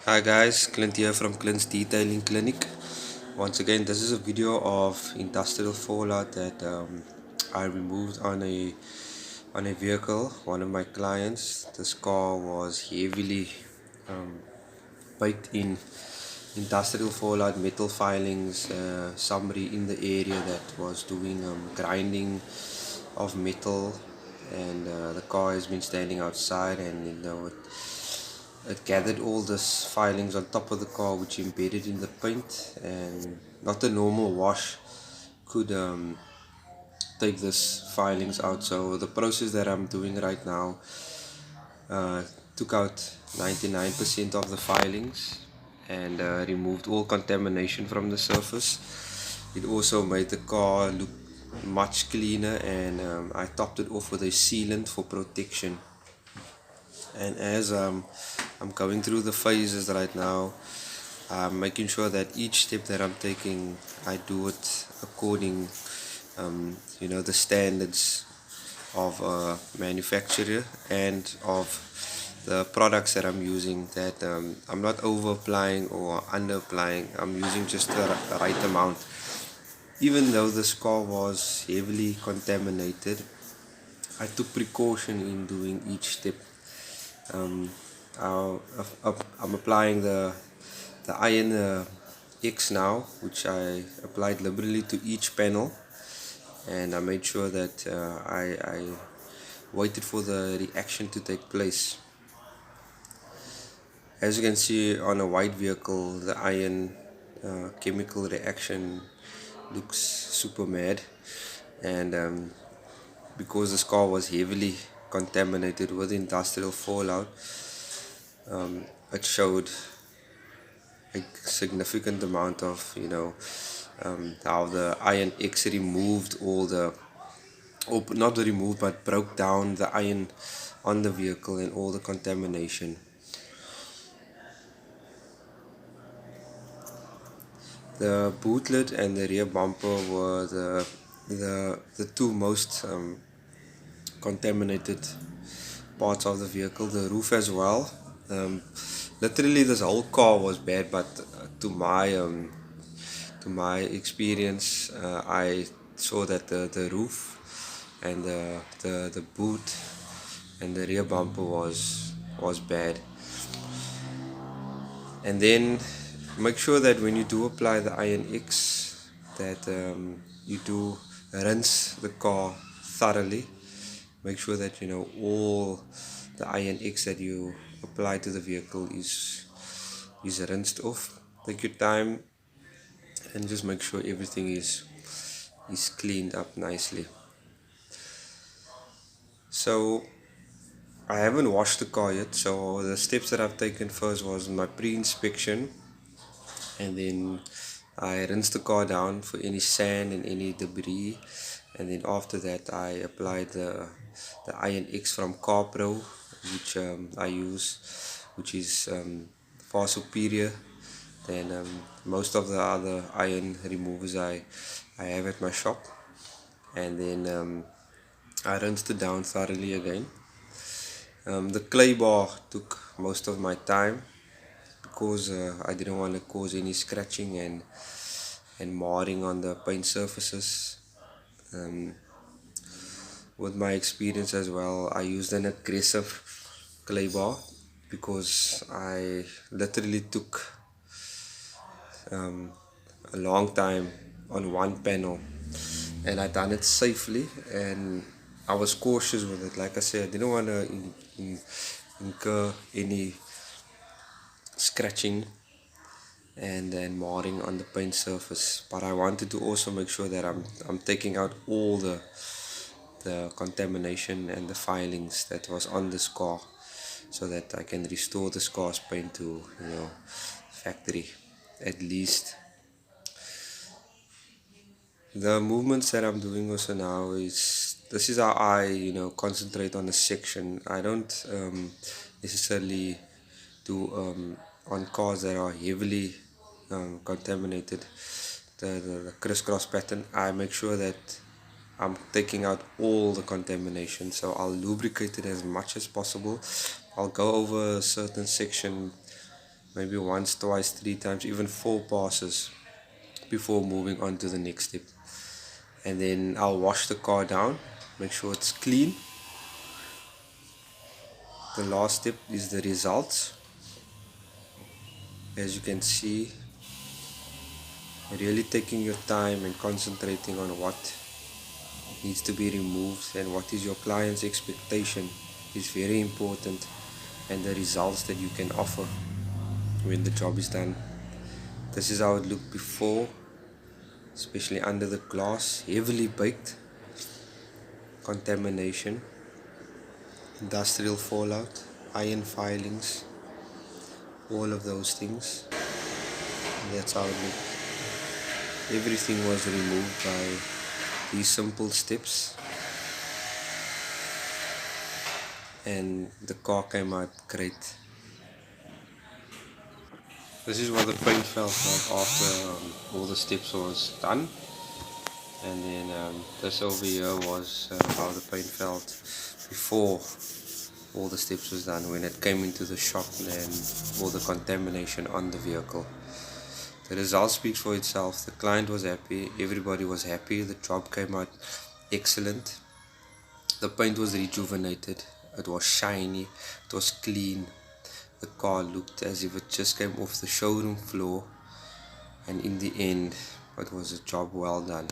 Hi guys, Clint here from Clint's Detailing Clinic. Once again, this is a video of industrial fallout that I removed on a vehicle. One of my clients, this car was heavily um, baked in industrial fallout, metal filings. Somebody in the area that was doing grinding of metal, and the car has been standing outside, and it gathered all this filings on top of the car, which embedded in the paint, and not a normal wash could take this filings out. So the process that I'm doing right now uh, took out 99% of the filings and removed all contamination from the surface. It also made the car look much cleaner, and I topped it off with a sealant for protection. And as I'm going through the phases right now, I'm making sure that each step that I'm taking, I do it according, the standards of a manufacturer and of the products that I'm using. That I'm not over applying or under applying. I'm using just the right amount. Even though this car was heavily contaminated, I took precaution in doing each step. Um, I'm applying the iron X now, which I applied liberally to each panel, and I made sure that I waited for the reaction to take place. As you can see on a white vehicle, the iron chemical reaction looks super mad, and because this car was heavily contaminated with industrial fallout, it showed a significant amount of how the iron X removed all the, or not removed, but broke down the iron on the vehicle and all the contamination. The boot lid and the rear bumper were the two most contaminated parts of the vehicle. The roof as well. Um, Literally, this whole car was bad, but to my experience, I saw that the roof and the boot and the rear bumper was bad. And then make sure that when you do apply the Iron X, that you do rinse the car thoroughly. Make sure that you know all the Iron X that you apply to the vehicle is rinsed off. Take your time and just make sure everything is cleaned up nicely. So I haven't washed the car yet, so the steps that I've taken first was my pre-inspection, and then I rinsed the car down for any sand and any debris, and then after that I applied the Iron X from CarPro, which I use, which is far superior than most of the other iron removers I have at my shop. And then I rinsed it down thoroughly again. The clay bar took most of my time because I didn't want to cause any scratching and marring on the paint surfaces. Um, with my experience as well, I used an aggressive clay bar because I literally took a long time on one panel, and I done it safely, and I was cautious with it. Like I said, I didn't want to incur any scratching and then marring on the paint surface, but I wanted to also make sure that I'm taking out all the contamination and the filings that was on this car, so that I can restore this car's paint to factory at least. The movements that I'm doing also now is, this is how I concentrate on a section. I don't necessarily do on cars that are heavily contaminated, the crisscross pattern. I make sure that I'm taking out all the contamination, so I'll lubricate it as much as possible. I'll go over a certain section maybe once, twice, 3 times, even 4 passes before moving on to the next step. And then I'll wash the car down, make sure it's clean. The last step is the results. As you can see, really taking your time and concentrating on what needs to be removed and what is your client's expectation is very important, and the results that you can offer when the job is done. This is how it looked before, especially under the glass, heavily baked, contamination, industrial fallout, iron filings, all of those things. And that's how it looked. Everything was removed by these simple steps, and the car came out great. This is what the paint felt like after all the steps was done. And then this over here was how the paint felt before all the steps was done, when it came into the shop and all the contamination on the vehicle. The result speaks for itself. The client was happy, everybody was happy, the job came out excellent. The paint was rejuvenated, it was shiny, it was clean. The car looked as if it just came off the showroom floor, and in the end it was a job well done.